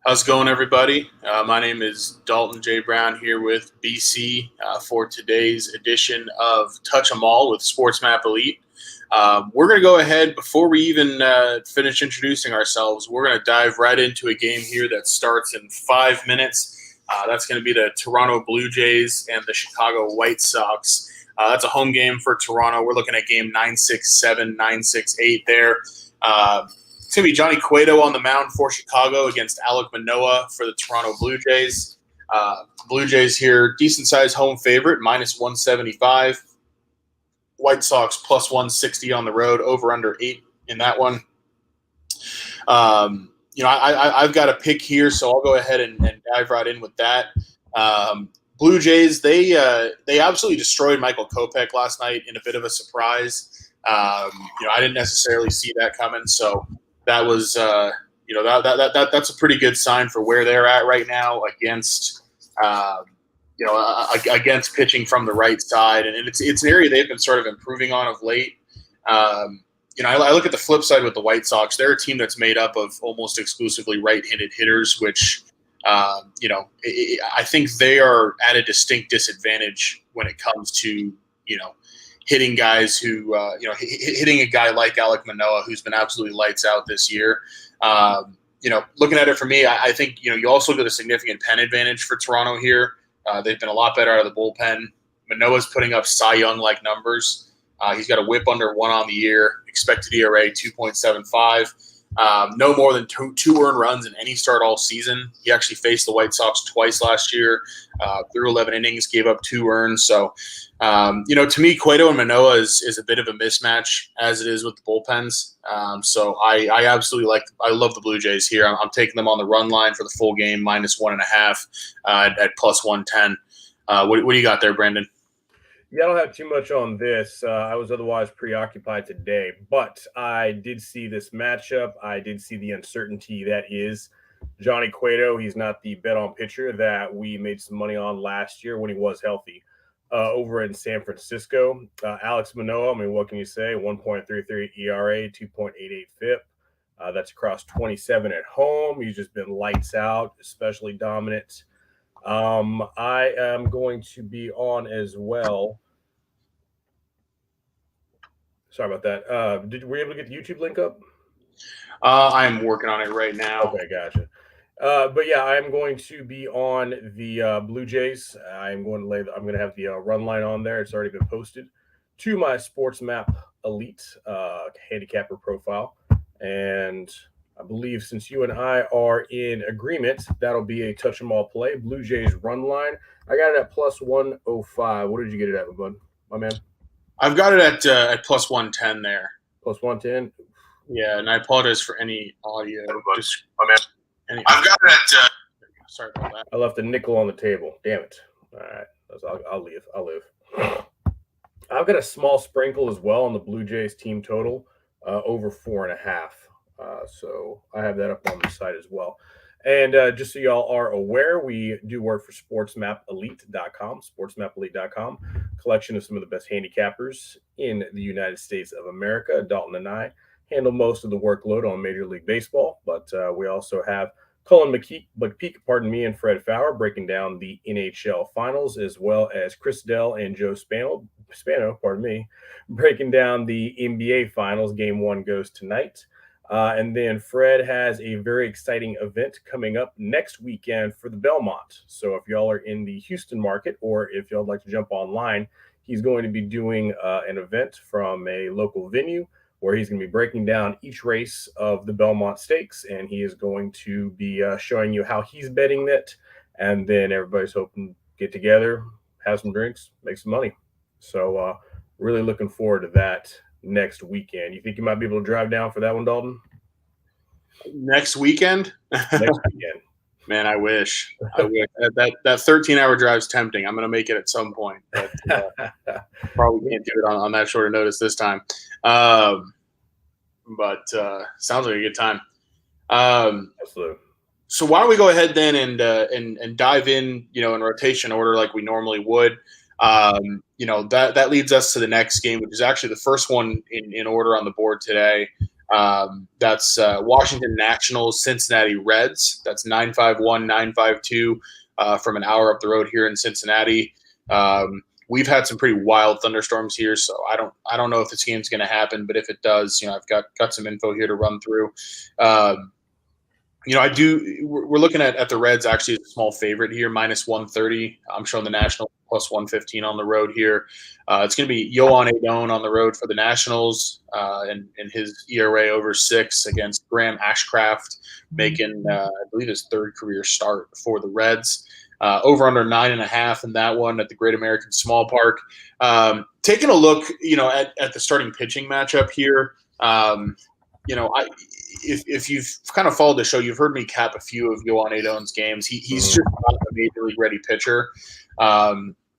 How's it going, everybody? My name is Dalton J. Brown here with BC for today's edition of Touch 'em All with Sports Map Elite. We're going to go ahead, before we even finish introducing ourselves, we're going to dive right into a game here that starts in 5 minutes. That's going to be the Toronto Blue Jays and the Chicago White Sox. That's a home game for Toronto. We're looking at game 9-6-7, 9-6-8 there. It's going to be Johnny Cueto on the mound for Chicago against Alek Manoah for the Toronto Blue Jays. Blue Jays here, decent-sized home favorite, minus 175. White Sox plus 160 on the road, over under 8 in that one. I've got a pick here, so I'll go ahead and dive right in with that. Blue Jays, they absolutely destroyed Michael Kopech last night in a bit of a surprise. I didn't necessarily see that coming, so that was that's a pretty good sign for where they're at right now against against pitching from the right side, and it's an area they've been sort of improving on of late. I look at the flip side with the White Sox. They're a team that's made up of almost exclusively right-handed hitters, which I think they are at a distinct disadvantage when it comes to hitting guys who hitting a guy like Alek Manoah, who's been absolutely lights out this year. Looking at it for me, I think you also get a significant pen advantage for Toronto here. They've been a lot better out of the bullpen. Manoah's putting up Cy Young-like numbers. He's got a whip under 1 on the year, expected ERA 2.75. No more than two earned runs in any start all season. He actually faced the White Sox twice last year, through 11 innings, gave up 2 earned. So, to me, Cueto and Manoah is a bit of a mismatch as it is with the bullpens. So I absolutely I love the Blue Jays here. I'm taking them on the run line for the full game, minus 1.5 at plus 110. What do you got there, Brandon? Yeah, I don't have too much on this. I was otherwise preoccupied today, but I did see this matchup. I did see the uncertainty that is Johnny Cueto. He's not the bet-on pitcher that we made some money on last year when he was healthy over in San Francisco. Alek Manoah, what can you say? 1.33 ERA, 2.88 FIP. That's across 27 at home. He's just been lights out, especially dominant. I am going to be on as well. Sorry about that. Were you able to get the YouTube link up? I'm working on it right now. Okay, gotcha. But yeah, I'm going to be on the Blue Jays. I'm going to have the run line on there. It's already been posted to my Sports Map Elite handicapper profile, and I believe since you and I are in agreement, that'll be a touch 'em all play. Blue Jays run line. I got it at plus 105. What did you get it at, my man? I've got it at plus 110 there. Plus 110. Yeah, and I apologize for any audio. Just, my man. I've got it at. Sorry about that. I left a nickel on the table. Damn it. All right, I'll leave. I've got a small sprinkle as well on the Blue Jays team total, over 4.5. So I have that up on the site as well. And just so y'all are aware, we do work for SportsMapElite.com, SportsMapElite.com, collection of some of the best handicappers in the United States of America. Dalton and I handle most of the workload on Major League Baseball, but we also have Colin McPeak, and Fred Fowler breaking down the NHL Finals, as well as Chris Dell and Joe Spano, breaking down the NBA Finals. Game 1 goes tonight. And then Fred has a very exciting event coming up next weekend for the Belmont. So if y'all are in the Houston market, or if y'all like to jump online, he's going to be doing an event from a local venue where he's going to be breaking down each race of the Belmont Stakes, and he is going to be showing you how he's betting it. And then everybody's hoping to get together, have some drinks, make some money. So really looking forward to that next weekend. You think you might be able to drive down for that one, Dalton? Next weekend? Next weekend. Man, I wish. That 13-hour drive is tempting. I'm going to make it at some point, but probably can't do it on that short notice this time. But sounds like a good time. Absolutely. So why don't we go ahead then and dive in, in rotation order like we normally would. That leads us to the next game, which is actually the first one in order on the board today. That's Washington Nationals, Cincinnati Reds. That's 951, 952 from an hour up the road here in Cincinnati. We've had some pretty wild thunderstorms here, so I don't know if this game's going to happen, but if it does, I've got some info here to run through. We're looking at the Reds actually as a small favorite here, minus 130. I'm showing the Nationals plus 115 on the road here. It's going to be Yohan Adon on the road for the Nationals, and his ERA over 6 against Graham Ashcraft, making, I believe, his third career start for the Reds. Over under 9.5 in that one at the Great American Small Park. Taking a look, at the starting pitching matchup here, if you've kind of followed the show, you've heard me cap a few of Yohan Adon's games. He's just not a major league ready pitcher.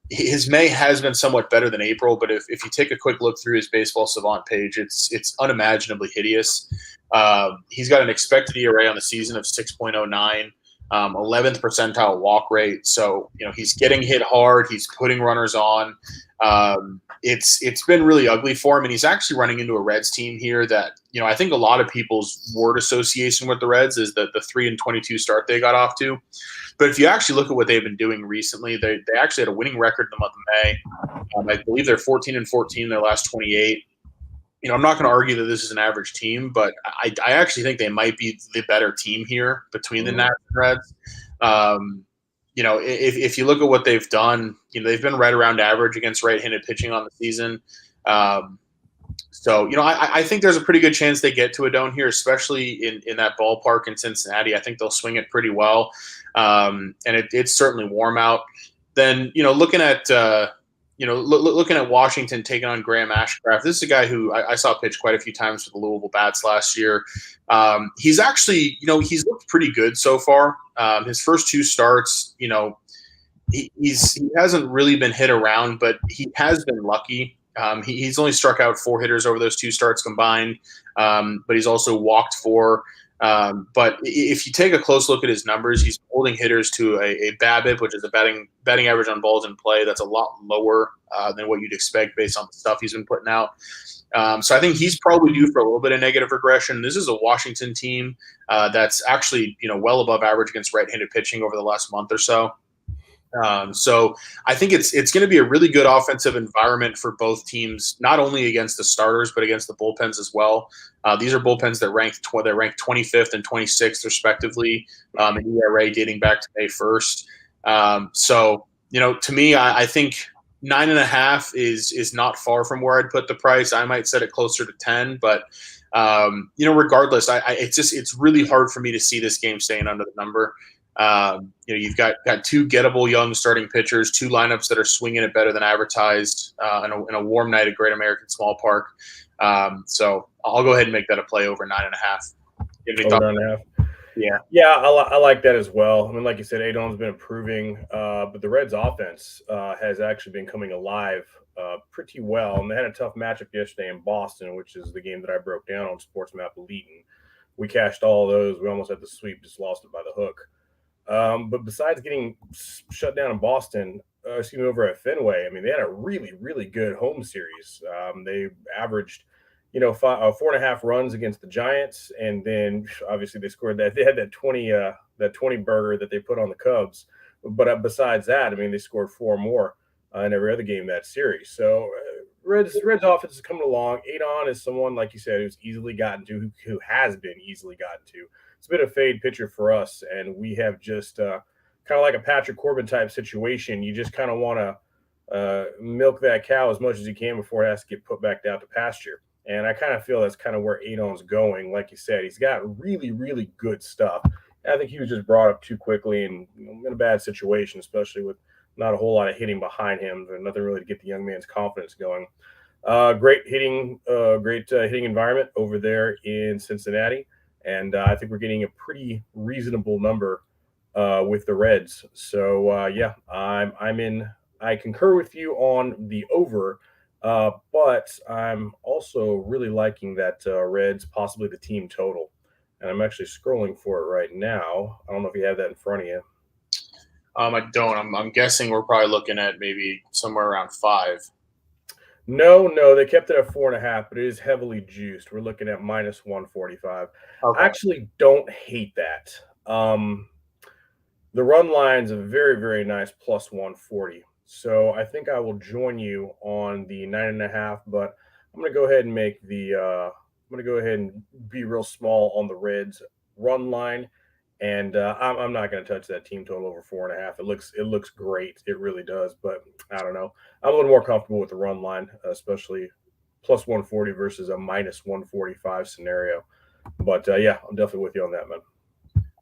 His May has been somewhat better than April, but if you take a quick look through his Baseball Savant page, it's unimaginably hideous. He's got an expected ERA on the season of 6.09. 11th percentile walk rate. So, he's getting hit hard. He's putting runners on. It's been really ugly for him. And he's actually running into a Reds team here that, I think a lot of people's word association with the Reds is the 3-22 start they got off to. But if you actually look at what they've been doing recently, they actually had a winning record in the month of May. I believe they're 14-14 in their last 28. I'm not going to argue that this is an average team, but I actually think they might be the better team here between the Nats and Reds. If you look at what they've done, they've been right around average against right-handed pitching on the season. I think there's a pretty good chance they get to Adon here, especially in that ballpark in Cincinnati. I think they'll swing it pretty well, and it's certainly warm out. Then, looking at looking at Washington taking on Graham Ashcraft, this is a guy who I saw pitch quite a few times for the Louisville Bats last year. He's actually, he's looked pretty good so far. His first 2 starts, he hasn't really been hit around, but he has been lucky. He's only struck out 4 hitters over those 2 starts combined, but he's also walked 4. But if you take a close look at his numbers, he's holding hitters to a BABIP, which is a batting average on balls in play. That's a lot lower than what you'd expect based on the stuff he's been putting out. So I think he's probably due for a little bit of negative regression. This is a Washington team that's actually well above average against right-handed pitching over the last month or so. So I think it's going to be a really good offensive environment for both teams, not only against the starters, but against the bullpens as well. These are bullpens that rank 25th and 26th respectively in ERA dating back to May 1st. To me, I think 9.5 is not far from where I'd put the price. I might set it closer to 10, but regardless, it's really hard for me to see this game staying under the number. You've got 2 gettable young starting pitchers, 2 lineups that are swinging it better than advertised in a warm night at Great American Small Park. So I'll go ahead and make that a play over 9.5. Over 9.5. Yeah, I like that as well. I mean, like you said, Adon's been improving, but the Reds' offense has actually been coming alive pretty well. And they had a tough matchup yesterday in Boston, which is the game that I broke down on SportsMap Elite. And we cashed all of those. We almost had the sweep, just lost it by the hook. But besides getting shut down in Boston, over at Fenway, I mean, they had a really, really good home series. They averaged, 4.5 runs against the Giants, and then obviously they scored that. They had that 20 burger that they put on the Cubs. But besides that, I mean, they scored 4 more in every other game that series. So Reds offense is coming along. Adon is someone, like you said, who's easily gotten to, who has been easily gotten to. It's been a fade pitcher for us, and we have just kind of like a Patrick Corbin type situation. You just kind of want to milk that cow as much as you can before it has to get put back down to pasture. And I kind of feel that's kind of where Adon's going. Like you said, he's got really, really good stuff. I think he was just brought up too quickly and in a bad situation, especially with not a whole lot of hitting behind him. There's nothing really to get the young man's confidence going. Great hitting environment over there in Cincinnati. And I think we're getting a pretty reasonable number with the Reds. So I concur with you on the over, but I'm also really liking that Reds, possibly the team total. And I'm actually scrolling for it right now. I don't know if you have that in front of you. I don't. I'm guessing we're probably looking at maybe somewhere around 5. No, they kept it at 4.5, but it is heavily juiced. We're looking at minus 145. I Okay. actually don't hate that. The run line's a very, very nice plus 140. So I think I will join you on the 9.5, but I'm gonna go ahead and make the I'm gonna go ahead and be real small on the Reds run line. And I'm not going to touch that team total over 4.5. It looks great. It really does. But I don't know. I'm a little more comfortable with the run line, especially plus 140 versus a minus 145 scenario. But yeah, I'm definitely with you on that, man.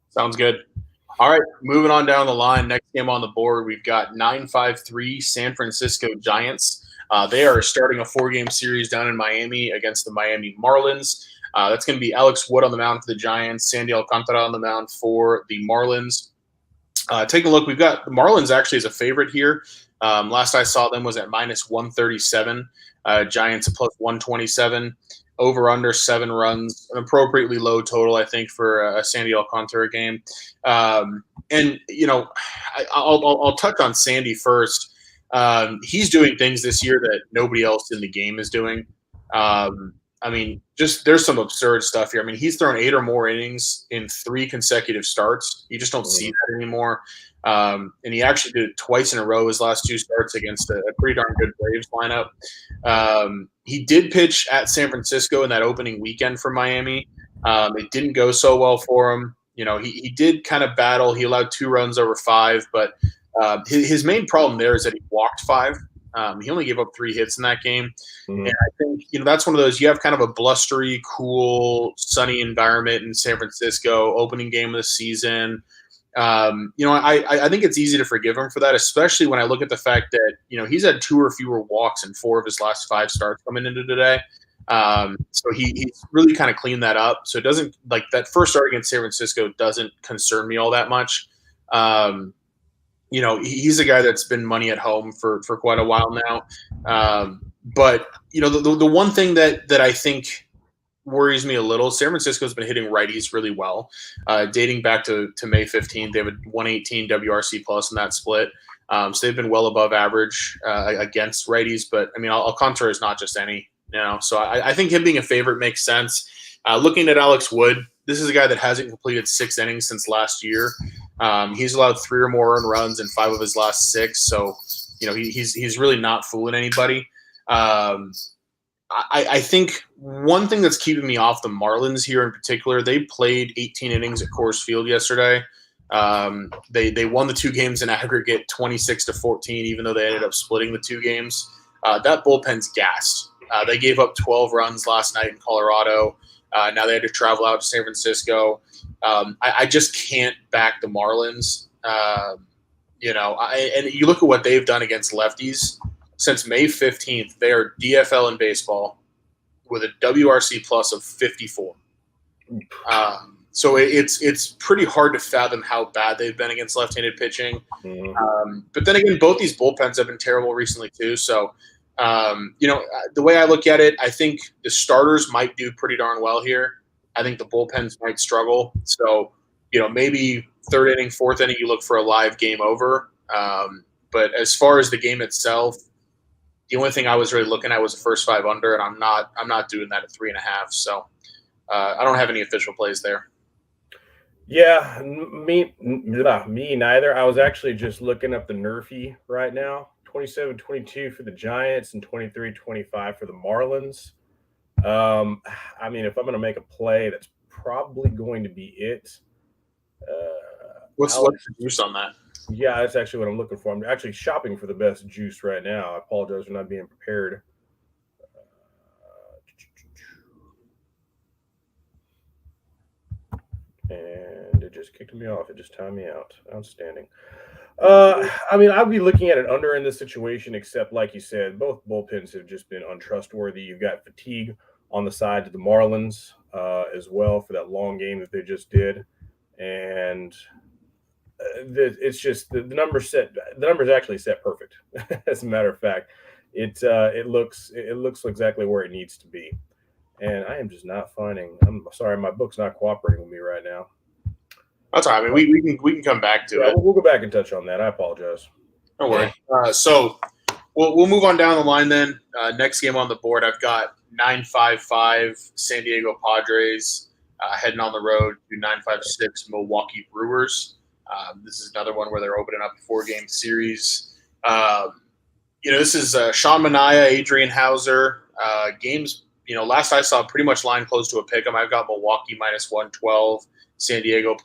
Sounds good. All right, moving on down the line. Next game on the board, we've got 9-5-3 San Francisco Giants. They are starting a 4-game series down in Miami against the Miami Marlins. That's going to be Alex Wood on the mound for the Giants, Sandy Alcantara on the mound for the Marlins. Taking a look, we've got the Marlins actually as a favorite here. Last I saw them was at minus 137. Giants at plus 127. Over under 7 runs, an appropriately low total, I think, for a Sandy Alcantara game. And you know, I'll touch on Sandy first. He's doing things this year that nobody else in the game is doing. I mean, just there's some absurd stuff here. I mean, he's thrown 8 or more innings in 3 consecutive starts. You just don't see that anymore. And he actually did it twice in a row his last 2 starts against a pretty darn good Braves lineup. He did pitch at San Francisco in that opening weekend for Miami. It didn't go so well for him. You know, he did kind of battle. He allowed 2 runs over 5, but his main problem there is that he walked 5. He only gave up 3 hits in that game. And I think, you know, that's one of those, you have kind of a blustery, cool, sunny environment in San Francisco, opening game of the season. You know, I think it's easy to forgive him for that, especially when I look at the fact that, you know, he's had 2 or fewer walks in 4 of his last 5 starts coming into today. So he's really kind of cleaned that up. So it doesn't, like, that first start against San Francisco doesn't concern me all that much. You know, he's a guy that's been money at home for quite a while now. But, you know, the one thing that I think worries me a little, San Francisco's been hitting righties really well. Dating back to May 15th, they have a 118 WRC plus in that split. So they've been well above average against righties. But, I mean, Alcantara is not just any, you know. So I think him being a favorite makes sense. Looking at Alex Wood, this is a guy that hasn't completed 6 innings since last year. He's allowed 3 or more earned runs in 5 of his last 6. So, you know, he's really not fooling anybody. I think one thing that's keeping me off the Marlins here in particular, they played 18 innings at Coors Field yesterday. They won the 2 games in aggregate 26-14, even though they ended up splitting the 2 games. That bullpen's gassed. They gave up 12 runs last night in Colorado. Now they had to travel out to San Francisco. I just can't back the Marlins. You know, and you look at what they've done against lefties. Since May 15th, they are DFL in baseball with a WRC plus of 54. So it's pretty hard to fathom how bad they've been against left-handed pitching. But then again, both these bullpens have been terrible recently too. So, you know, the way I look at it, I think the starters might do pretty darn well here. I think the bullpens might struggle. So, you know, maybe 3rd inning, 4th inning, you look for a live game over. But as far as the game itself, the only thing I was really looking at was the first 5 under, and I'm not doing that at 3.5. So I don't have any official plays there. Yeah, me neither. I was actually just looking up the Nerfy right now. 27-22 for the Giants and 23-25 for the Marlins. I mean, if I'm going to make a play, that's probably going to be it. What's the juice on that? Yeah, that's actually what I'm looking for. I'm actually shopping for the best juice right now. I apologize for not being prepared. And it just kicked me off. It just timed me out. Outstanding. I mean, I'd be looking at an under in this situation, except like you said, both bullpens have just been untrustworthy. You've got fatigue on the side of the Marlins as well for that long game that they just did. And it's just the numbers set. The numbers actually set perfect. As a matter of fact, it looks exactly where it needs to be. And I am just not finding. I'm sorry, my book's not cooperating with me right now. That's all right. I mean, we can come back to it. We'll go back and touch on that. I apologize. Don't worry. So we'll move on down the line then. Next game on the board, I've got 9-5-5 San Diego Padres heading on the road to 9-5-6 Milwaukee Brewers. This is another one where they're opening up a 4-game series. This is Sean Manaea, Adrian Hauser. Games, last I saw, pretty much line close to a pick 'em. I've got Milwaukee -112, San Diego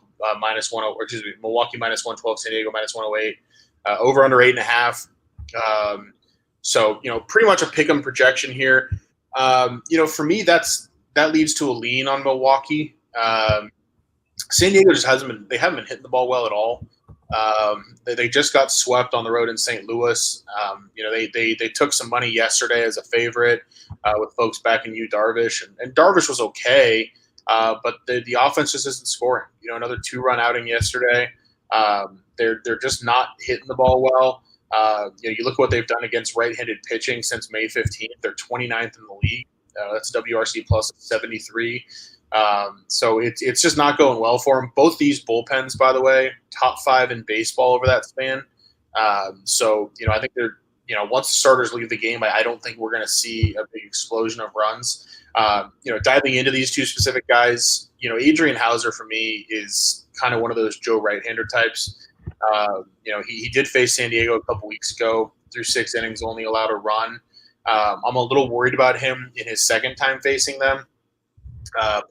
Milwaukee -112, San Diego -108. Over under 8.5. So pretty much a pick 'em projection here. For me, that leads to a lean on Milwaukee. San Diego just haven't been hitting the ball well at all. They just got swept on the road in St. Louis. They took some money yesterday as a favorite with folks back in Yu Darvish, and Darvish was okay, but the offense just isn't scoring. Another 2-run outing yesterday. They're just not hitting the ball well. You look at what they've done against right-handed pitching since May 15th. They're 29th in the league. That's WRC plus 73. So it's just not going well for them. Both these bullpens, by the way, top 5 in baseball over that span. So I think they're once the starters leave the game, I don't think we're going to see a big explosion of runs. Diving into these two specific guys, Adrian Hauser for me is kind of one of those Joe right-hander types. He did face San Diego a couple weeks ago through 6 innings, only allowed a run. I'm a little worried about him in his second time facing them,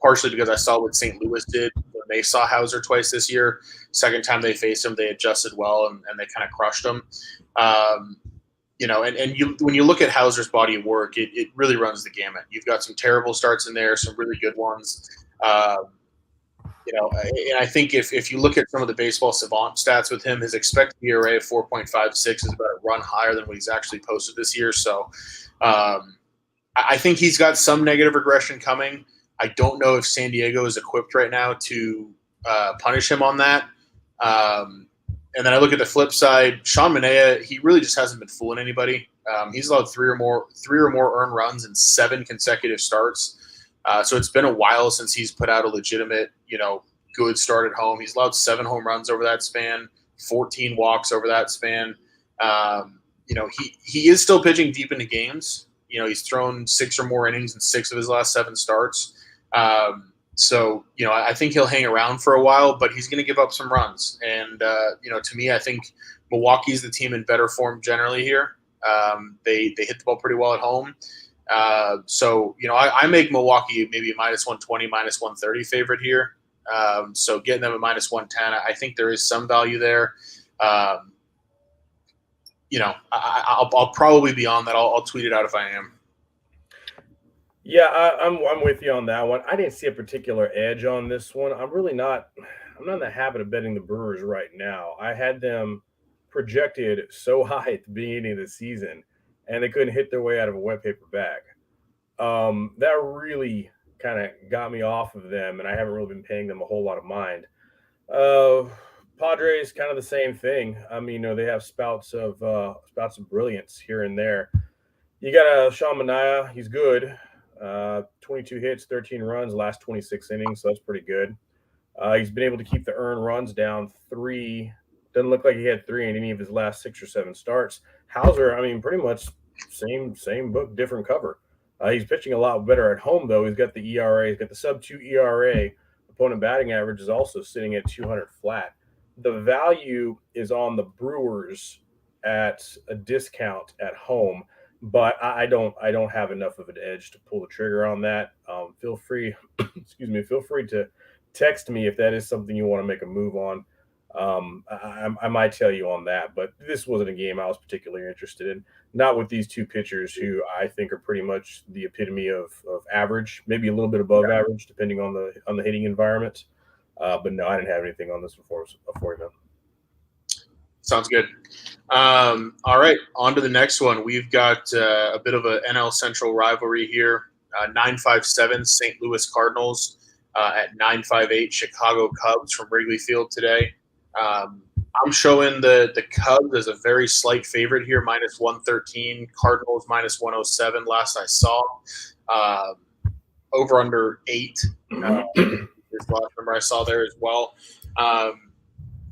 partially because I saw what St. Louis did when they saw Hauser twice this year. Second time they faced him, they adjusted well and they kind of crushed him. When you look at Hauser's body of work, it really runs the gamut. You've got some terrible starts in there, some really good ones. And I think if you look at some of the baseball savant stats with him, his expected ERA of 4.56 is about a run higher than what he's actually posted this year. So I think he's got some negative regression coming. I don't know if San Diego is equipped right now to punish him on that. And then I look at the flip side, Sean Manaea, he really just hasn't been fooling anybody. He's allowed three or more earned runs in 7 consecutive starts. So it's been a while since he's put out a legitimate, good start at home. He's allowed 7 home runs over that span, 14 walks over that span. He is still pitching deep into games. He's thrown 6 or more innings in 6 of his last 7 starts. I think he'll hang around for a while, but he's going to give up some runs. And, to me, I think Milwaukee's the team in better form generally here. They hit the ball pretty well at home. I make Milwaukee maybe a -120, -130 favorite here. So getting them at -110, I think there is some value there. I'll probably be on that. I'll tweet it out if I am. Yeah, I'm with you on that one. I didn't see a particular edge on this one. I'm not in the habit of betting the Brewers right now. I had them projected so high at the beginning of the season, and they couldn't hit their way out of a wet paper bag. That really kind of got me off of them, and I haven't really been paying them a whole lot of mind. Padres, kind of the same thing. I mean, they have spouts of brilliance here and there. You got Sean Manaea. He's good. 22 hits, 13 runs, last 26 innings, so that's pretty good. He's been able to keep the earned runs down 3. Doesn't look like he had 3 in any of his last 6 or 7 starts. Hauser, pretty much same book, different cover. He's pitching a lot better at home, though. He's got the ERA. He's got the sub-2 ERA. Opponent batting average is also sitting at 200 flat. The value is on the Brewers at a discount at home, but I don't have enough of an edge to pull the trigger on that. Feel free to text me if that is something you want to make a move on. I might tell you on that, but this wasn't a game I was particularly interested in. Not with these two pitchers who I think are pretty much the epitome of average, maybe a little bit above average, depending on the hitting environment. But no, I didn't have anything on this before you. Sounds good. All right, on to the next one. We've got a bit of a NL Central rivalry here. 9-5-7 St. Louis Cardinals at 9-5-8 Chicago Cubs from Wrigley Field today. I'm showing the Cubs as a very slight favorite here, -113. Cardinals -107 last I saw. Over under 8 is the last number I saw there as well.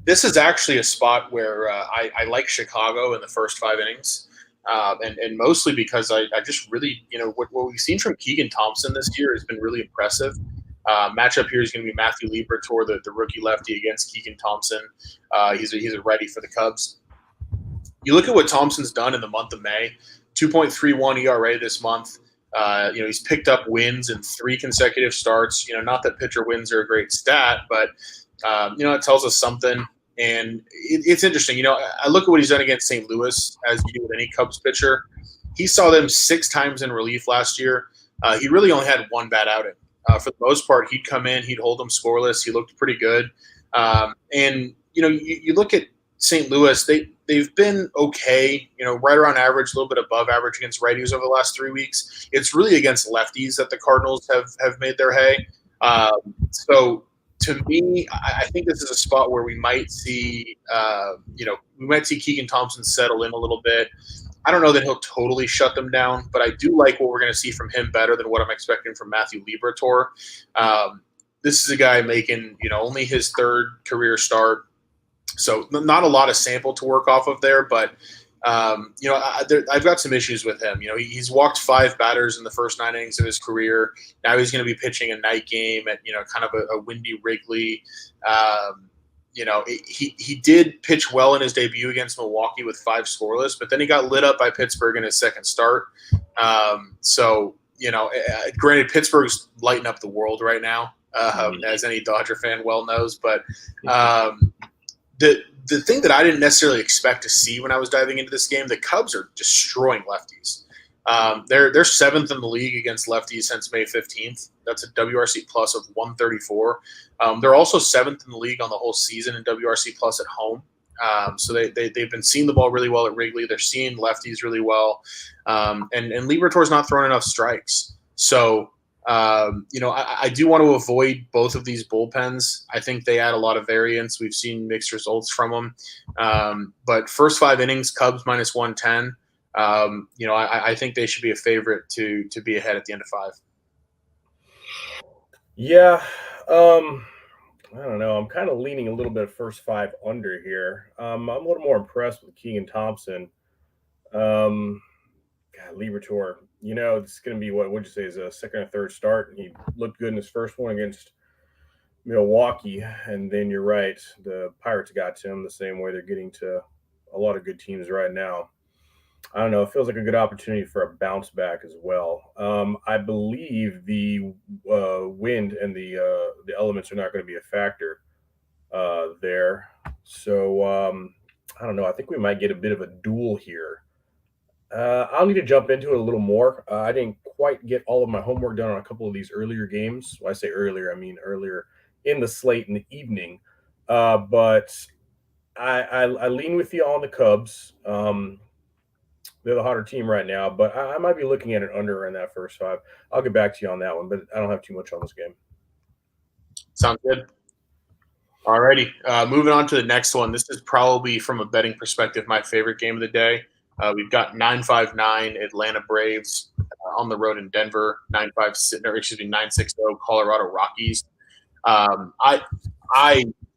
This is actually a spot where I like Chicago in the first 5 innings. and mostly because I just really, what we've seen from Keegan Thompson this year has been really impressive. Matchup here is going to be Matthew Liberatore, the rookie lefty, against Keegan Thompson. He's a ready for the Cubs. You look at what Thompson's done in the month of May, 2.31 ERA this month. He's picked up wins in 3 consecutive starts. Not that pitcher wins are a great stat, but it tells us something. And it's interesting. I look at what he's done against St. Louis, as you do with any Cubs pitcher. He saw them 6 times in relief last year. He really only had 1 bad outing. For the most part, he'd come in, he'd hold them scoreless. He looked pretty good. You look at St. Louis, they've been okay, right around average, a little bit above average against righties over the last 3 weeks. It's really against lefties that the Cardinals have made their hay. So to me, I think this is a spot where we might see, Keegan Thompson settle in a little bit. I don't know that he'll totally shut them down, but I do like what we're going to see from him better than what I'm expecting from Matthew Liberatore. This is a guy making, only his 3rd career start. So not a lot of sample to work off of there, but I've got some issues with him. He's walked 5 batters in the first 9 innings of his career. Now he's going to be pitching a night game at kind of a windy Wrigley. He did pitch well in his debut against Milwaukee with 5 scoreless, but then he got lit up by Pittsburgh in his 2nd start. Granted, Pittsburgh's lighting up the world right now, as any Dodger fan well knows, but the thing that I didn't necessarily expect to see when I was diving into this game, the Cubs are destroying lefties. They're 7th in the league against lefties since May 15th. That's a WRC plus of 134. They're also 7th in the league on the whole season in WRC plus at home. So they've been seeing the ball really well at Wrigley. They're seeing lefties really well. And Liberatore's not throwing enough strikes. So I do want to avoid both of these bullpens. I think they add a lot of variance. We've seen mixed results from them. But first 5 innings, Cubs minus 110. I think they should be a favorite to be ahead at the end of 5. Yeah. I don't know. I'm kind of leaning a little bit first 5 under here. I'm a little more impressed with Keegan Thompson. Liberatore, this is going to be what would you say is a 2nd or 3rd start. He looked good in his first one against Milwaukee, and then you're right, the Pirates got to him the same way they're getting to a lot of good teams right now. I don't know. It feels like a good opportunity for a bounce back as well. I believe the wind and the elements are not going to be a factor there. So I don't know. I think we might get a bit of a duel here. I'll need to jump into it a little more. I didn't quite get all of my homework done on a couple of these earlier games. When I say earlier, I mean earlier in the slate in the evening. But I lean with you on the Cubs. They're the hotter team right now, but I might be looking at an under in that first 5. I'll get back to you on that one, but I don't have too much on this game. Sounds good. All righty. Moving on to the next one. This is probably, from a betting perspective, my favorite game of the day. We've got 9-5-9 Atlanta Braves on the road in Denver, 9-6-0 Colorado Rockies.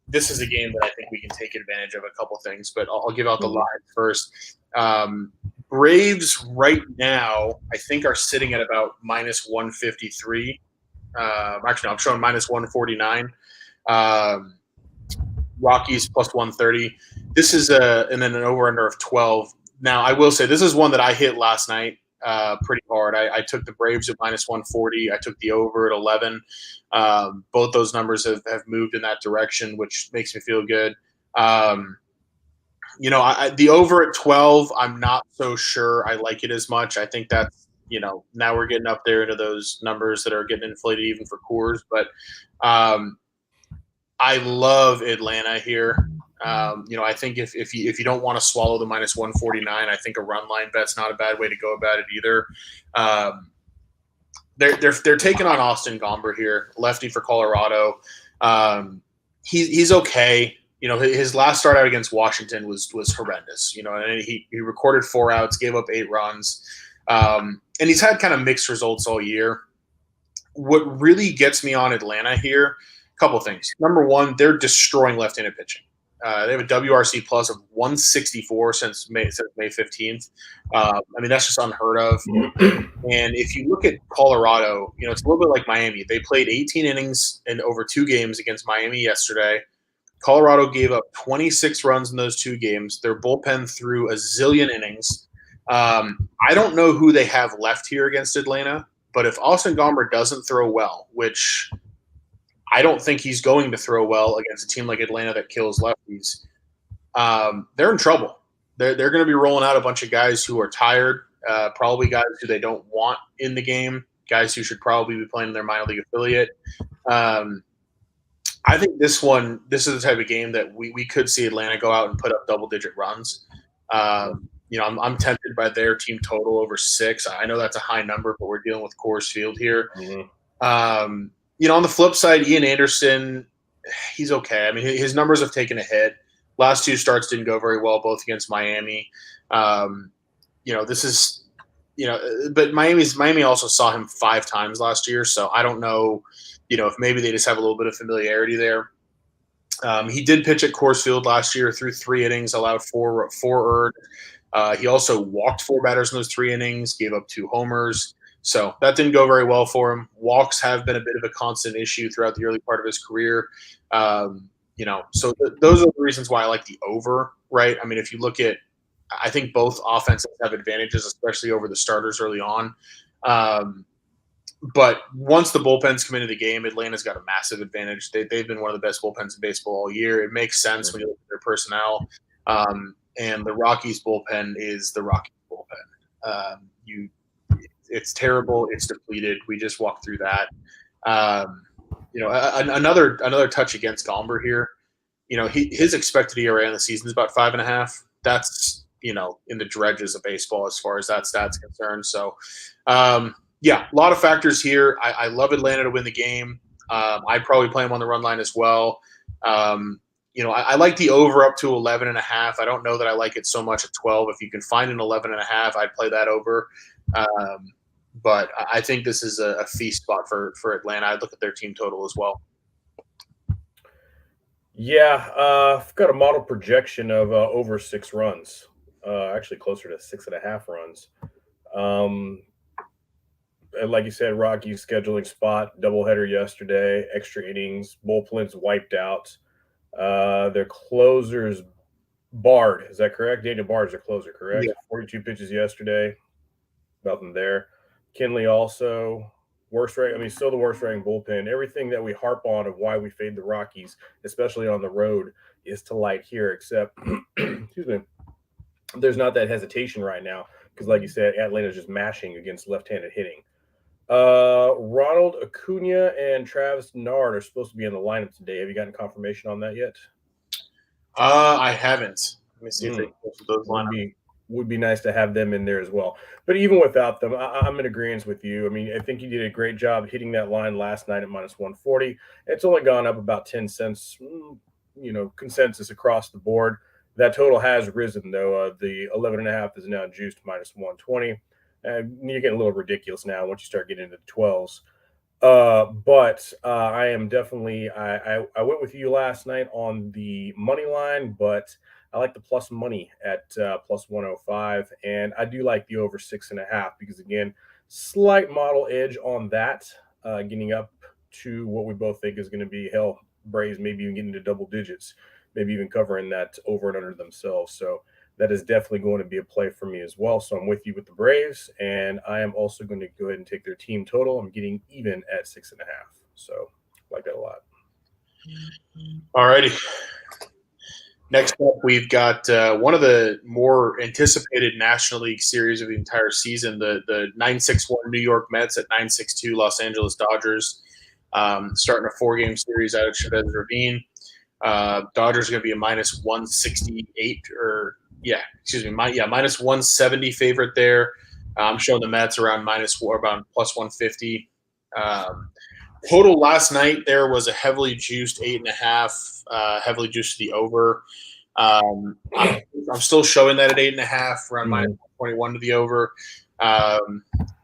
This is a game that I think we can take advantage of a couple things, but I'll give out the line first. Braves right now, I think, are sitting at about minus 153. Actually, no, I'm showing minus 149. Rockies plus 130. This is and then an over-under of 12. Now, I will say this is one that I hit last night pretty hard. I took the Braves at minus 140. I took the over at 11. Both those numbers have moved in that direction, which makes me feel good. The over at 12, I'm not so sure I like it as much. I think that's, now we're getting up there into those numbers that are getting inflated even for Coors. But I love Atlanta here. I think if you don't want to swallow the minus 149, I think a run line bet's not a bad way to go about it either. They're taking on Austin Gomber here, lefty for Colorado. He's okay. His last start out against Washington was horrendous. And he recorded 4 outs, gave up 8 runs, and he's had kind of mixed results all year. What really gets me on Atlanta here, a couple things. Number one, they're destroying left-handed pitching. They have a WRC plus of 164 since May 15th. I mean, that's just unheard of. And if you look at Colorado, it's a little bit like Miami. They played 18 innings in over 2 games against Miami yesterday. Colorado gave up 26 runs in those 2 games. Their bullpen threw a zillion innings. I don't know who they have left here against Atlanta, but if Austin Gomber doesn't throw well, which I don't think he's going to throw well against a team like Atlanta that kills lefties, they're in trouble. They're going to be rolling out a bunch of guys who are tired, probably guys who they don't want in the game, guys who should probably be playing in their minor league affiliate. I think this is the type of game that we could see Atlanta go out and put up double-digit runs. I'm tempted by their team total over 6. I know that's a high number, but we're dealing with Coors Field here. On the flip side, Ian Anderson, he's okay. I mean, his numbers have taken a hit. Last 2 starts didn't go very well, both against Miami. But Miami also saw him 5 times last year, so I don't know, if maybe they just have a little bit of familiarity there. He did pitch at Coors Field last year, threw 3 innings, allowed 4 earned. He also walked 4 batters in those 3 innings, gave up 2 homers. So that didn't go very well for him. Walks have been a bit of a constant issue throughout the early part of his career. So those are the reasons why I like the over, right? I mean, if you look at, I think both offenses have advantages, especially over the starters early on. But once the bullpens come into the game, Atlanta's got a massive advantage. They've been one of the best bullpens in baseball all year. It makes sense when you look at their personnel. And the Rockies bullpen is the Rockies bullpen. It's terrible. It's depleted. We just walked through that. Another touch against Gomber here. His expected ERA in the season is about 5.5. That's in the dredges of baseball as far as that stat's concerned. So, a lot of factors here. I love Atlanta to win the game. I'd probably play them on the run line as well. I like the over up to 11.5. I don't know that I like it so much at 12. If you can find an 11.5, I'd play that over. But I think this is a feast spot for Atlanta. I'd look at their team total as well. Yeah, I've got a model projection of over 6 runs, actually closer to 6.5 runs. And like you said, Rockies scheduling spot, doubleheader yesterday, extra innings, bullpens wiped out. Their closer's Bard. Is that correct? Daniel Bard's their closer, correct? Yeah. 42 pitches yesterday. Nothing there. Kinley also still the worst rating bullpen. Everything that we harp on of why we fade the Rockies, especially on the road, is to light here, except excuse me, there's not that hesitation right now because, like you said, Atlanta's just mashing against left-handed hitting. Ronald Acuna and Travis Nard are supposed to be in the lineup today. Have you gotten confirmation on that yet? I haven't. Let me see if they posted those lineups. Would be nice to have them in there as well. But even without them, I'm in agreement with you. I mean, I think you did a great job hitting that line last night at -140. It's only gone up about 10 cents, consensus across the board. That total has risen, though. The 11.5 is now juiced -120. And you're getting a little ridiculous now once you start getting into the 12s. But I am definitely I went with you last night on the money line, but I like the plus money at plus 105, and I do like the over 6.5 because, again, slight model edge on that, getting up to what we both think is going to be Braves maybe even getting to double digits, maybe even covering that over and under themselves. So that is definitely going to be a play for me as well. So I'm with you with the Braves, and I am also going to go ahead and take their team total. I'm getting even at 6.5. So I like that a lot. All righty. Next up, we've got one of the more anticipated National League series of the entire season, the 9-6-1 New York Mets at 9-6-2 Los Angeles Dodgers, starting a 4-game series out of Chavez Ravine. Dodgers are going to be a -168 -170 favorite there. I'm showing the Mets around about +150. Total last night there was a heavily juiced 8.5, heavily juiced to the over. I'm still showing that at 8.5, around -21 to the over. I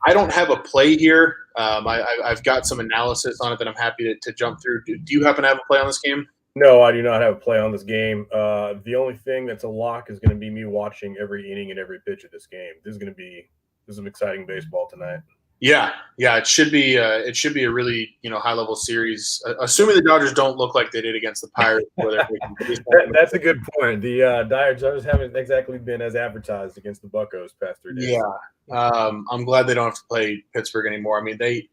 don't have a play here. I've got some analysis on it that I'm happy to jump through. Do you happen to have a play on this game? No, I do not have a play on this game. The only thing that's a lock is going to be me watching every inning and every pitch of this game. This is some exciting baseball tonight. Yeah, it should be a really high level series, assuming the Dodgers don't look like they did against the Pirates. That's a good point. The Dodgers haven't exactly been as advertised against the Buccos past 3 days. Yeah, I'm glad they don't have to play Pittsburgh anymore. I mean, they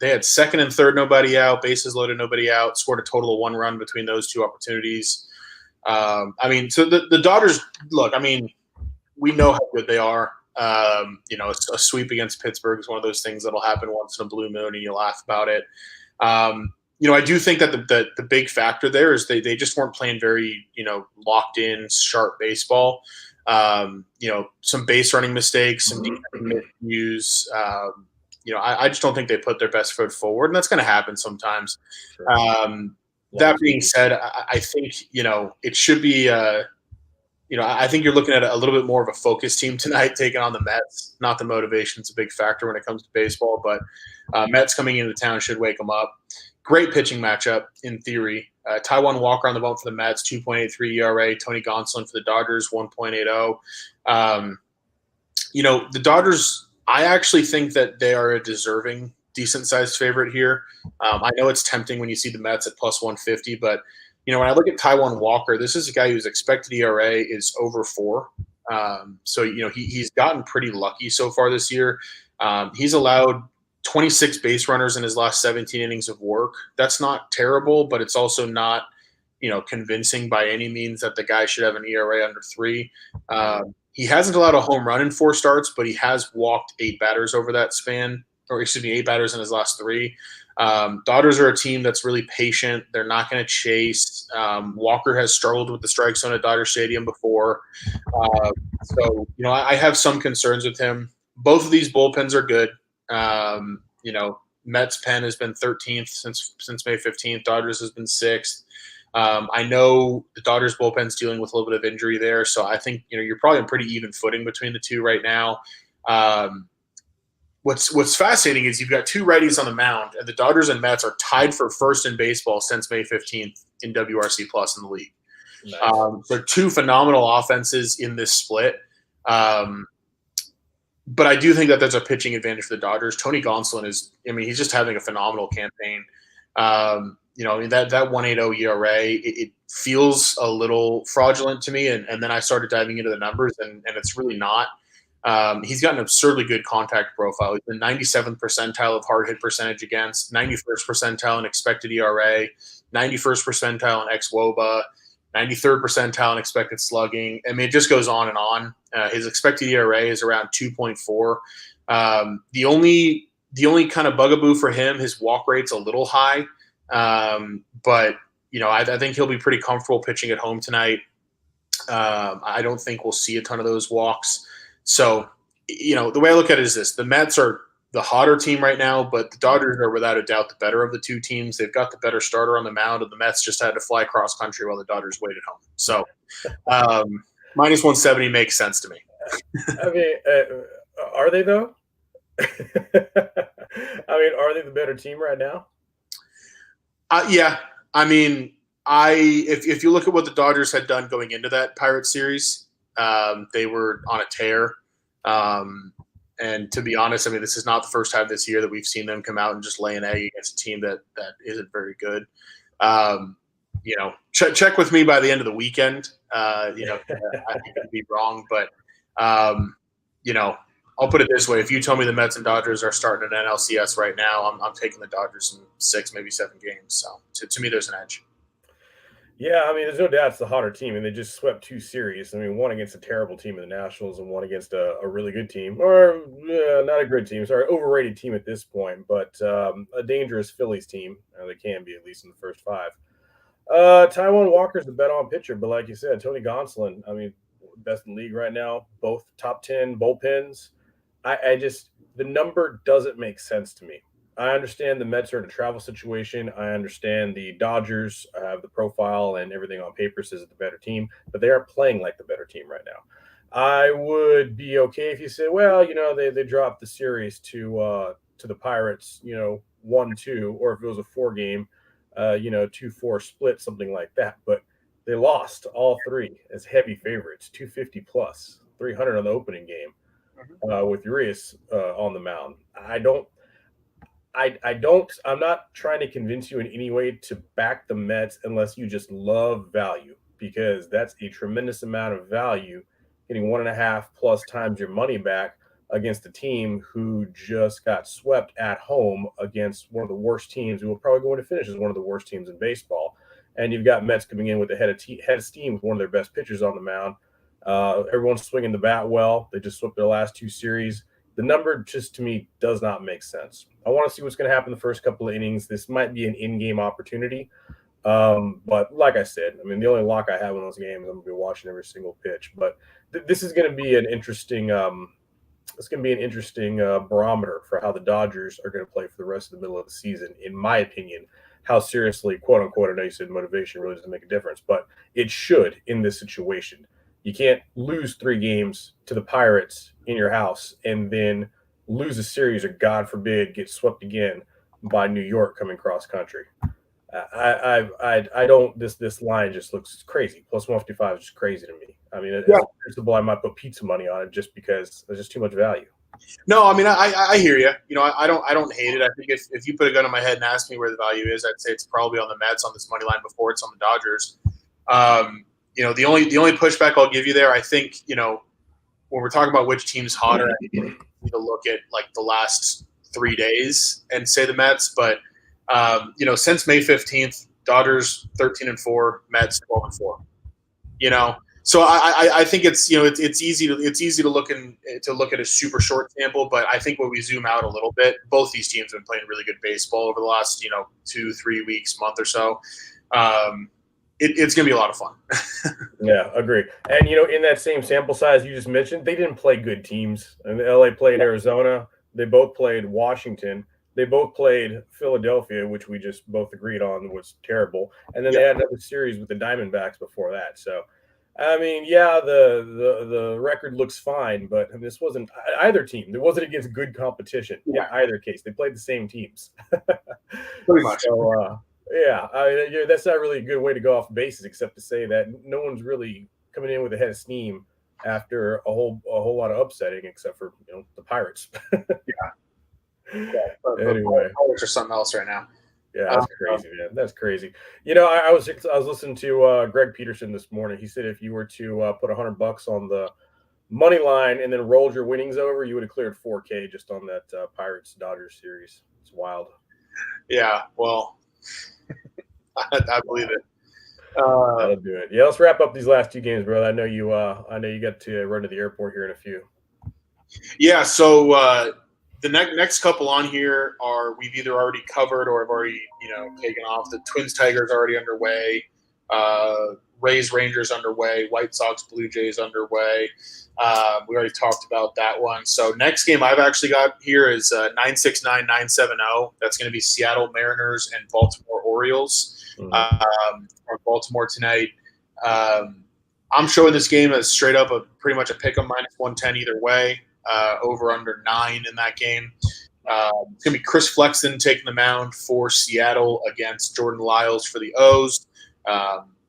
had second and third, nobody out, bases loaded, nobody out, scored a total of 1 run between those 2 opportunities. I mean, so the Dodgers look. I mean, we know how good they are. A sweep against Pittsburgh is one of those things that'll happen once in a blue moon, and you laugh about it. I do think that the big factor there is they just weren't playing very locked in, sharp baseball. Some base running mistakes, some miscues. I just don't think they put their best foot forward, and that's going to happen sometimes. Sure. That being said, I think it should be. I think you're looking at a little bit more of a focused team tonight taking on the Mets. Not the motivation's a big factor when it comes to baseball, but Mets coming into town should wake them up. Great pitching matchup in theory. Taijuan Walker on the bump for the Mets, 2.83 ERA. Tony Gonsolin for the Dodgers, 1.80. The Dodgers, I actually think that they are a deserving, decent-sized favorite here. I know it's tempting when you see the Mets at plus 150, but when I look at Taijuan Walker, this is a guy whose expected ERA is over 4. He's gotten pretty lucky so far this year. He's allowed 26 base runners in his last 17 innings of work. That's not terrible, but it's also not, convincing by any means that the guy should have an ERA under 3. He hasn't allowed a home run in 4 starts, but he has walked 8 batters over that span, 8 batters in his last 3. Dodgers are a team that's really patient. They're not going to chase. Walker has struggled with the strike zone at Dodger Stadium before. I have some concerns with him. Both of these bullpens are good. Mets pen has been 13th since May 15th. Dodgers has been 6th. I know the Dodgers bullpen's dealing with a little bit of injury there, so I think you're probably on pretty even footing between the two right now. What's fascinating is you've got 2 righties on the mound, and the Dodgers and Mets are tied for first in baseball since May 15th in WRC plus in the league. Nice. They're 2 phenomenal offenses in this split. But I do think that there's a pitching advantage for the Dodgers. Tony Gonsolin he's just having a phenomenal campaign. That 1.80 ERA, it feels a little fraudulent to me. And then I started diving into the numbers, and it's really not. He's got an absurdly good contact profile. He's the 97th percentile of hard hit percentage against, 91st percentile in expected ERA, 91st percentile in xWOBA, 93rd percentile in expected slugging. I mean, it just goes on and on. His expected ERA is around 2.4. The only kind of bugaboo for him, his walk rate's a little high. But I think he'll be pretty comfortable pitching at home tonight. I don't think we'll see a ton of those walks. So, the way I look at it is this: the Mets are the hotter team right now, but the Dodgers are without a doubt the better of the 2 teams. They've got the better starter on the mound, and the Mets just had to fly cross country while the Dodgers waited home. So, minus 170 makes sense to me. I mean, are they though? Are they the better team right now? Yeah. I mean, if you look at what the Dodgers had done going into that Pirates series, they were on a tear. And to be honest, this is not the first time this year that we've seen them come out and just lay an egg against a team that isn't very good. Check with me by the end of the weekend. I could be wrong, but I'll put it this way: if you tell me the Mets and Dodgers are starting an NLCS right now, I'm taking the Dodgers in 6, maybe 7 games. So to me, there's an edge. Yeah, there's no doubt it's the hotter team, and they just swept 2 series. One against a terrible team in the Nationals and one against a really good team, or not a good team, sorry, overrated team at this point, but a dangerous Phillies team. They can be, at least in the first 5. Taijuan Walker's the bet-on pitcher, but like you said, Tony Gonsolin, best in the league right now, both top 10 bullpens. The number doesn't make sense to me. I understand the Mets are in a travel situation. I understand the Dodgers have the profile and everything on paper says it's the better team, but they are playing like the better team right now. I would be okay if you say, well, they dropped the series to the Pirates, 1-2, or if it was a 4-game, 2-4 split, something like that. But they lost all three as heavy favorites, 250 plus, 300 on the opening game with Urias on the mound. I'm not trying to convince you in any way to back the Mets unless you just love value, because that's a tremendous amount of value, getting 1.5 plus times your money back against a team who just got swept at home against one of the worst teams who will probably go into finish as one of the worst teams in baseball. And you've got Mets coming in with a head of steam with one of their best pitchers on the mound. Everyone's swinging the bat well. They just swept their last 2 series. The number just to me does not make sense. I want to see what's going to happen the first couple of innings. This might be an in-game opportunity. But like I said, I mean, the only lock I have in those games, I'm going to be watching every single pitch. But this is going to be an interesting barometer for how the Dodgers are going to play for the rest of the middle of the season, in my opinion. How seriously, quote unquote, I know you said motivation really doesn't make a difference, but it should in this situation. You can't lose 3 games to the Pirates in your house and then lose a series, or God forbid, get swept again by New York coming cross country. I don't. This line just looks crazy. Plus 155 is just crazy to me. I mean, as a principle, I might put pizza money on it just because there's just too much value. No, I mean, I hear you. I don't hate it. I think if you put a gun in my head and ask me where the value is, I'd say it's probably on the Mets on this money line before it's on the Dodgers. The only pushback I'll give you there, I think, when we're talking about which team's hotter, I think you need to look at like the last 3 days and say the Mets. But since May 15th, Dodgers 13-4, Mets 12-4. So I think it's easy to look at a super short sample, but I think when we zoom out a little bit, both these teams have been playing really good baseball over the last 2-3 weeks, month or so. It's going to be a lot of fun. Yeah, agree. And, in that same sample size you just mentioned, they didn't play good teams. And LA played Arizona. They both played Washington. They both played Philadelphia, which we just both agreed on was terrible. And then they had another series with the Diamondbacks before that. So, I mean, yeah, the record looks fine, but this wasn't either team. It wasn't against good competition in either case. They played the same teams. Pretty much. So, that's not really a good way to go off basis, except to say that no one's really coming in with a head of steam after a whole lot of upsetting, except for the Pirates. Anyway, Pirates are something else right now. Yeah, that's crazy, man. That's crazy. I was listening to Greg Peterson this morning. He said if you were to put $100 on the money line and then rolled your winnings over, you would have cleared $4K just on that Pirates Dodgers series. It's wild. Yeah, well. I believe it. That'll do it. Yeah, let's wrap up these last 2 games, brother. I know you got to run to the airport here in a few. Yeah, so the next couple on here we've either already covered or have already taken off. The Twins Tigers already underway. Rays Rangers underway. White Sox Blue Jays underway. We already talked about that one. So next game I've actually got here is 969-970. That's going to be Seattle Mariners and Baltimore Orioles. Or Baltimore tonight. I'm showing this game as straight up pretty much a pick 'em -110 either way. Over under 9 in that game. It's going to be Chris Flexen taking the mound for Seattle against Jordan Lyles for the O's.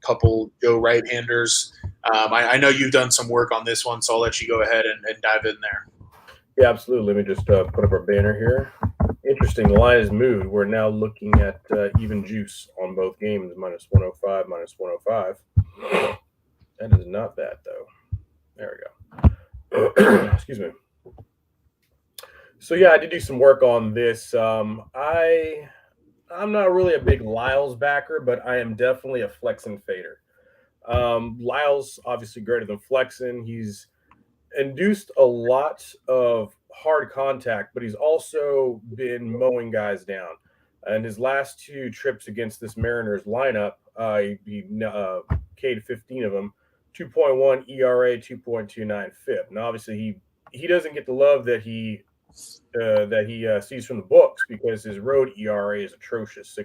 Couple Joe right-handers. I know you've done some work on this one, so I'll let you go ahead and dive in there. Yeah, absolutely. Let me just put up our banner here. Interesting. The line is moved. We're now looking at even juice on both games, -105, -105. That is not that, though. There we go. Excuse me. So, yeah, I did do some work on this. I'm not really a big Lyles backer, but I am definitely a Flexen fader. Lyles, obviously greater than Flexen. He's induced a lot of hard contact, but he's also been mowing guys down. And his last 2 trips against this Mariners lineup, he K'd 15 of them, 2.1 ERA, 2.29 FIP. Now, obviously, he doesn't get the love that he sees from the books because his road ERA is atrocious,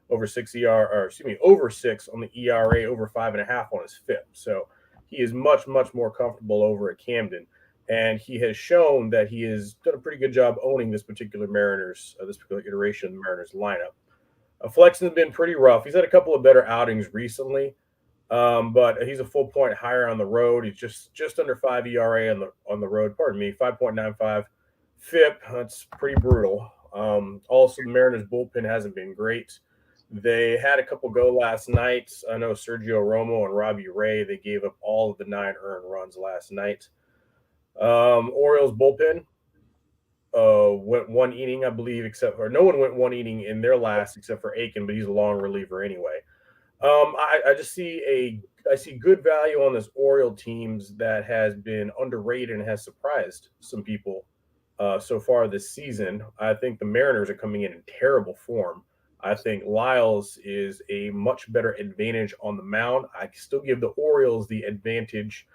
over 6 on the ERA, over 5.5 on his FIP. So he is much, much more comfortable over at Camden. And he has shown that he has done a pretty good job owning this particular iteration of the Mariners lineup. Flexen's been pretty rough. He's had a couple of better outings recently, but he's a full point higher on the road. He's just under 5 ERA on the road. Pardon me, 5.95 FIP. That's pretty brutal. Also, the Mariners bullpen hasn't been great. They had a couple go last night. I know Sergio Romo and Robbie Ray, they gave up all of the 9 earned runs last night. Orioles bullpen went 1 inning, I believe, except for no one went 1 inning in their last except for Aiken, but he's a long reliever anyway. I just see good value on this Oriole teams that has been underrated and has surprised some people so far this season. I think the Mariners are coming in terrible form. I think Lyles is a much better advantage on the mound. I still give the Orioles the advantage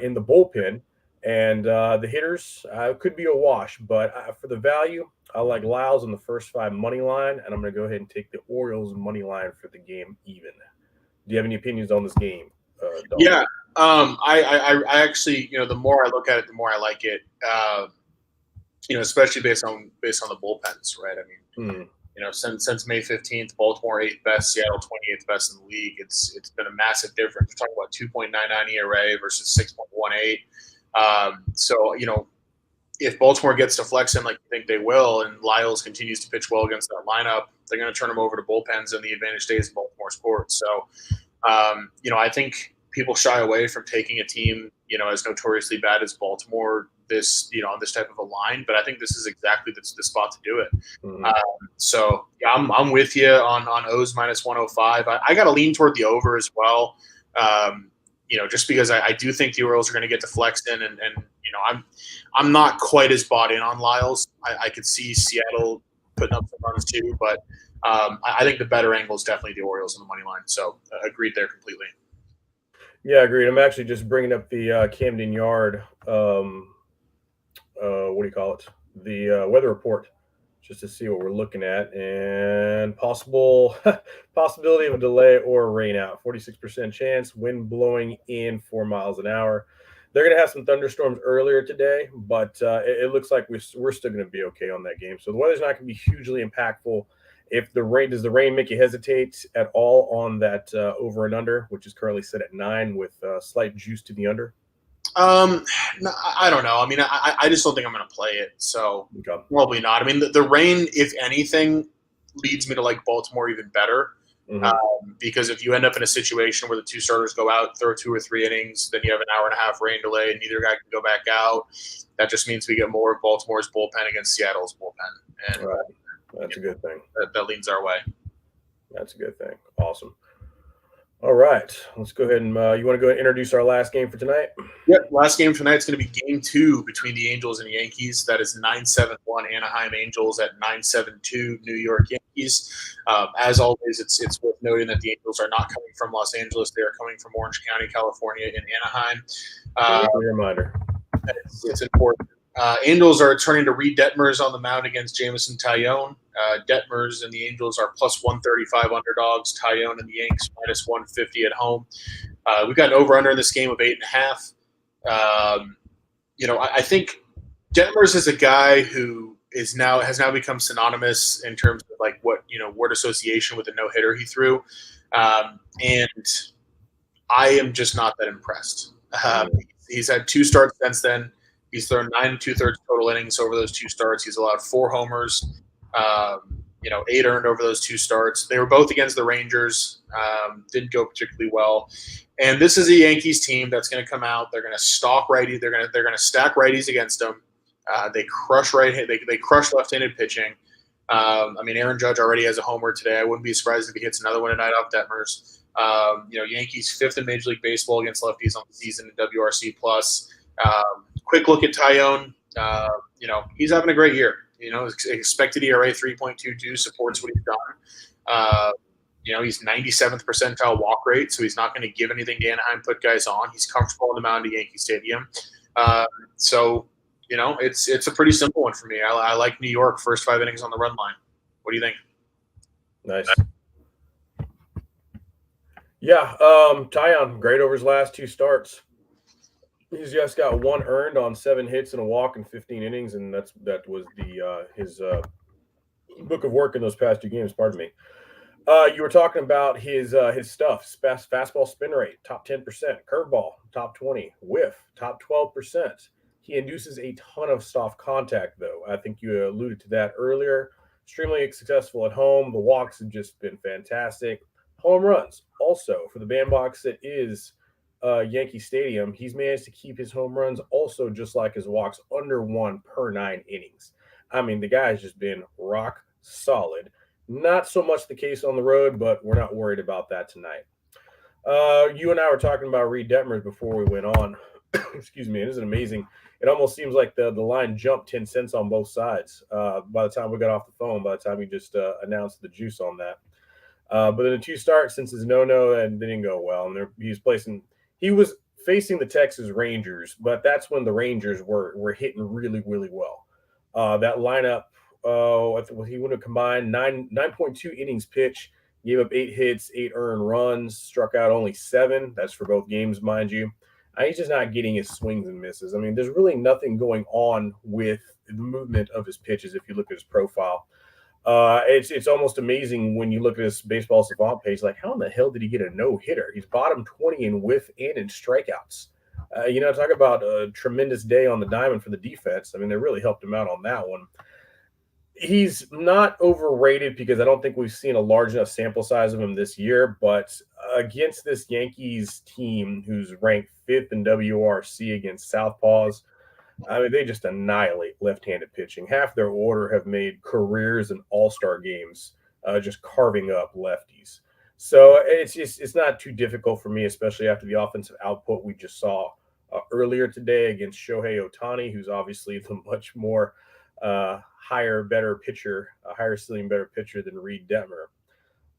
in the bullpen, and the hitters could be a wash. But for the value, I like Lyles on the first 5 money line, and I'm going to go ahead and take the Orioles money line for the game even. Do you have any opinions on this game? Yeah, I actually, the more I look at it, the more I like it. Especially based on the bullpens, right? I mean, since May 15th, Baltimore 8th best, Seattle 28th best in the league. It's been a massive difference. We're talking about 2.99 ERA versus 6.18. So if Baltimore gets to Flexen like you think they will, and Lyles continues to pitch well against that lineup, they're going to turn them over to bullpens in the advantage days of Baltimore sports. So, I think people shy away from taking a team, as notoriously bad as Baltimore on this type of a line, but I think this is exactly the spot to do it. Mm-hmm. So yeah, I'm with you on O's minus 105. I got to lean toward the over as well. Just because I do think the Orioles are going to get to Flexen, and I'm not quite as bought in on Lyles. I could see Seattle putting up some runs too, but I think the better angle is definitely the Orioles on the money line. So agreed there completely. Yeah, agreed. I'm actually just bringing up the Camden Yard. What do you call it? The weather report, just to see what we're looking at, and possibility of a delay or a rain out. 46% chance, wind blowing in 4 miles an hour. They're going to have some thunderstorms earlier today, but it looks like we're still going to be okay on that game. So the weather's not going to be hugely impactful. Does the rain make you hesitate at all on that over and under, which is currently set at 9 with slight juice to the under? No, I don't know. I mean, I just don't think I'm going to play it. So Okay. Probably not. I mean, the rain, if anything, leads me to like Baltimore even better. Mm-hmm. Because if you end up in a situation where the 2 starters go out, throw 2 or 3 innings, then you have an hour and a half rain delay, and neither guy can go back out. That just means we get more of Baltimore's bullpen against Seattle's bullpen, and right. That's a good thing. That leans our way. That's a good thing. Awesome. All right, let's go ahead and you want to go ahead and introduce our last game for tonight? Yep, last game tonight is going to be Game 2 between the Angels and Yankees. That is 9-7-1 Anaheim Angels at 9-7-2 New York Yankees. As always, it's worth noting that the Angels are not coming from Los Angeles; they are coming from Orange County, California, in Anaheim. Reminder. It's important. Angels are turning to Reed Detmers on the mound against Jameson Taillon. Detmers and the Angels are plus 135 underdogs. Taillon and the Yanks minus 150 at home. We've got an over-under in this game of 8.5. I think Detmers is a guy who has now become synonymous in terms of like word association with the no-hitter he threw. And I am just not that impressed. He's had 2 starts since then. He's thrown 9 2/3 total innings over those 2 starts. He's allowed 4 homers, 8 earned over those 2 starts. They were both against the Rangers. Didn't go particularly well. And this is a Yankees team that's going to come out. They're going to stalk righty. They're going to stack righties against them. They crush They crush left-handed pitching. Aaron Judge already has a homer today. I wouldn't be surprised if he hits another one tonight off Detmers. Yankees 5th in Major League Baseball against lefties on the season in WRC plus. Quick look at Taillon. He's having a great year. Expected ERA 3.22 supports what he's done. He's 97th percentile walk rate, so he's not going to give anything to Anaheim, put guys on. He's comfortable on the mound at Yankee Stadium. It's a pretty simple one for me. I like New York first 5 innings on the run line. What do you think? Nice. Yeah, Taillon, great over his last 2 starts. He's just got 1 earned on 7 hits and a walk in 15 innings, and that was his book of work in those past 2 games. Pardon me. You were talking about his stuff: fastball spin rate, top 10%; curveball, top 20; whiff, top 12%. He induces a ton of soft contact, though. I think you alluded to that earlier. Extremely successful at home. The walks have just been fantastic. Home runs, also for the bandbox that is Yankee Stadium. He's managed to keep his home runs also just like his walks under 1 per 9 innings. I mean, the guy's just been rock solid. Not so much the case on the road, but we're not worried about that tonight. You and I were talking about Reed Detmers before we went on. Excuse me. It is amazing. It almost seems like the line jumped 10 cents on both sides by the time we got off the phone, by the time we just announced the juice on that. But in the 2 starts since his no-no, and they didn't go well. And he was facing the Texas Rangers, but that's when the Rangers were hitting really, really well. That lineup, I think he would have combined 9.2 innings pitch, gave up 8 hits, 8 earned runs, struck out only 7. That's for both games, mind you. He's just not getting his swings and misses. I mean, there's really nothing going on with the movement of his pitches if you look at his profile. It's almost amazing when you look at his baseball savant page, like how in the hell did he get a no-hitter? He's bottom 20 in whiff and in strikeouts. Talk about a tremendous day on the diamond for the defense. I mean, they really helped him out on that one. He's not overrated because I don't think we've seen a large enough sample size of him this year, but against this Yankees team who's ranked 5th in WRC against Southpaws, I mean, they just annihilate left-handed pitching. Half their order have made careers in all-star games, just carving up lefties. So it's not too difficult for me, especially after the offensive output we just saw earlier today against Shohei Ohtani, who's obviously the much more higher ceiling, better pitcher than Reed Detmer.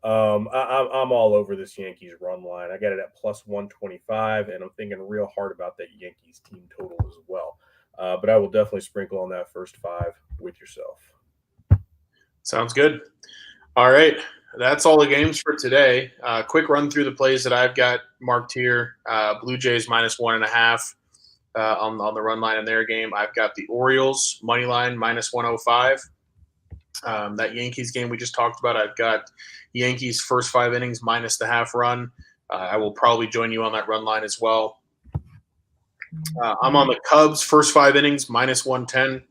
I'm all over this Yankees run line. I got it at plus 125, and I'm thinking real hard about that Yankees team total as well. But I will definitely sprinkle on that first 5 with yourself. Sounds good. All right. That's all the games for today. Quick run through the plays that I've got marked here. Blue Jays minus 1.5 on the run line in their game. I've got the Orioles money line minus 105. That Yankees game we just talked about, I've got Yankees first 5 innings minus the half run. I will probably join you on that run line as well. I'm on the Cubs first 5 innings minus 110.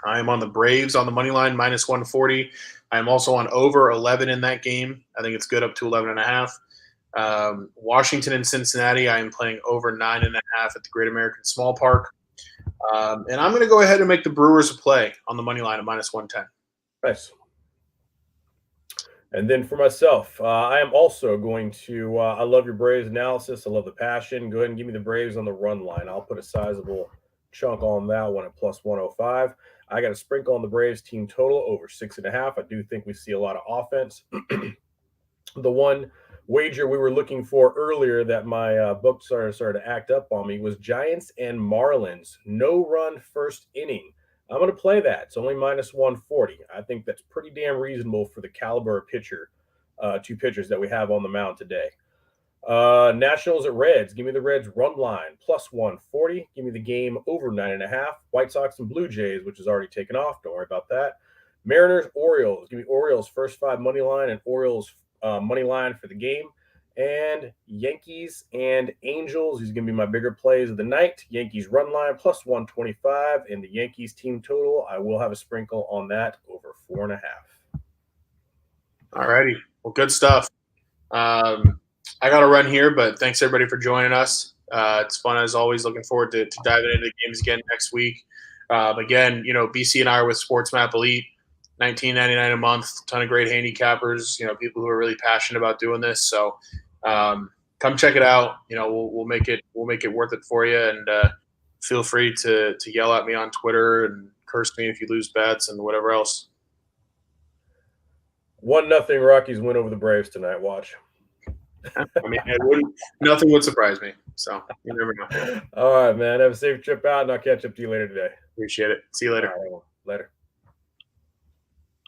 I am on the Braves on the money line minus 140. I am also on over 11 in that game. I think it's good up to 11.5. Washington and Cincinnati, I am playing over 9.5 at the Great American Small Park. And I'm going to go ahead and make the Brewers a play on the money line at minus 110. Nice. And then for myself, I am also going to I love your Braves analysis. I love the passion. Go ahead and give me the Braves on the run line. I'll put a sizable chunk on that one at plus 105. I got a sprinkle on the Braves team total over 6.5. I do think we see a lot of offense. The one wager we were looking for earlier that my book started to act up on me was Giants and Marlins. No run first inning. I'm going to play that. It's only minus 140. I think that's pretty damn reasonable for the caliber of pitcher, 2 pitchers that we have on the mound today. Nationals at Reds. Give me the Reds run line plus 140. Give me the game over 9.5. White Sox and Blue Jays, which is already taken off. Don't worry about that. Mariners, Orioles. Give me Orioles first 5 money line and Orioles money line for the game. And Yankees and Angels. These are going to be my bigger plays of the night. Yankees run line plus 125. And the Yankees team total, I will have a sprinkle on that over 4.5. All righty. Well, good stuff. I got to run here, but thanks everybody for joining us. It's fun as always. Looking forward to diving into the games again next week. Again, BC and I are with SportsMap Elite, $19.99 a month. Ton of great handicappers. People who are really passionate about doing this. So come check it out. We'll make it worth it for you. And feel free to yell at me on Twitter and curse me if you lose bets and whatever else. 1-0 Rockies win over the Braves tonight. Watch. I mean, nothing would surprise me. So you never know. All right, man. Have a safe trip out, and I'll catch up to you later today. Appreciate it. See you later. All right, later.